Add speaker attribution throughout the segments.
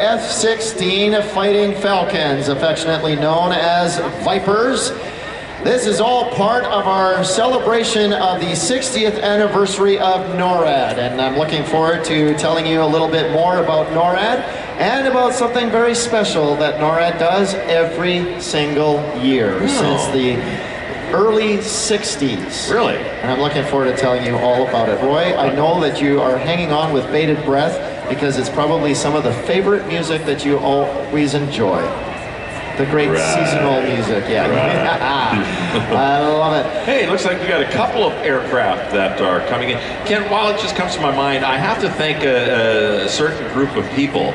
Speaker 1: F-16 Fighting Falcons, affectionately known as Vipers. This is all part of our celebration of the 60th anniversary of Norad, and I'm looking forward to telling you a little bit more about Norad and about something very special that Norad does every single year since the early 60s.
Speaker 2: Really?
Speaker 1: And I'm looking forward to telling you all about it. Roy, I know that you are hanging on with bated breath because it's probably some of the favorite music that you always enjoy. The great seasonal music, yeah. I love it.
Speaker 2: Hey, it looks like we got a couple of aircraft that are coming in. Ken, while it just comes to my mind, I have to thank a certain group of people.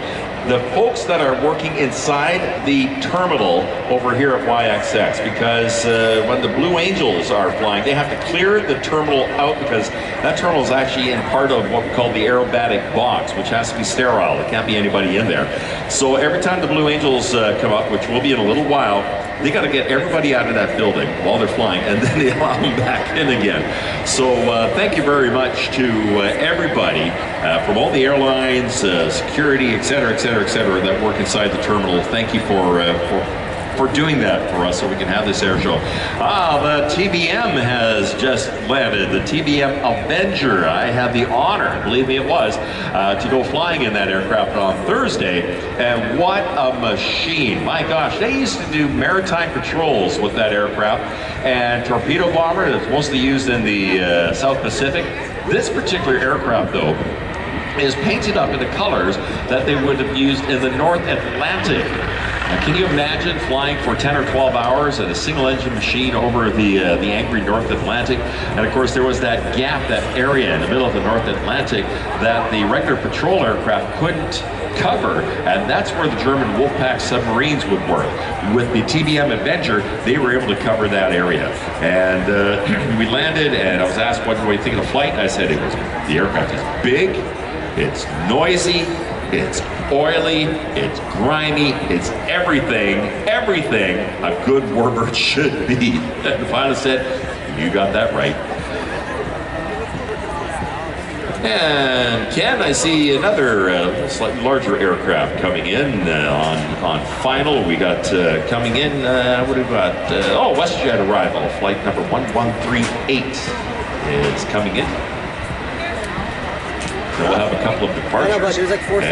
Speaker 2: The folks that are working inside the terminal over here at YXX, because when the Blue Angels are flying, they have to clear the terminal out because that terminal is actually in part of what we call the aerobatic box, which has to be sterile. There can't be anybody in there. So every time the Blue Angels come up, which will be in a little while, they got to get everybody out of that building while they're flying, and then they allow them back in again. So thank you very much to everybody from all the airlines, security, et cetera, that work inside the terminal. Thank you for doing that for us so we can have this air show. The TBM has just landed, the TBM Avenger. I had the honor, believe me it was, to go flying in that aircraft on Thursday, and what a machine. My gosh, they used to do maritime patrols with that aircraft, and torpedo bomber that's mostly used in the South Pacific. This particular aircraft, though, is painted up in the colors that they would have used in the North Atlantic. Now, can you imagine flying for 10 or 12 hours in a single-engine machine over the angry North Atlantic? And of course, there was that gap, that area in the middle of the North Atlantic that the regular patrol aircraft couldn't cover, and that's where the German Wolfpack submarines would work. With the TBM Avenger, they were able to cover that area. And we landed, and I was asked, what do you think of the flight? And I said, the aircraft is big, it's noisy, it's oily, it's grimy, it's everything a good warbird should be. And the pilot said, you got that right. And Ken, I see another slightly larger aircraft coming in on final. We got coming in, what do we got? WestJet arrival, flight number 1138 is coming in. So we'll have a couple of departures.
Speaker 3: I know, but there's like 4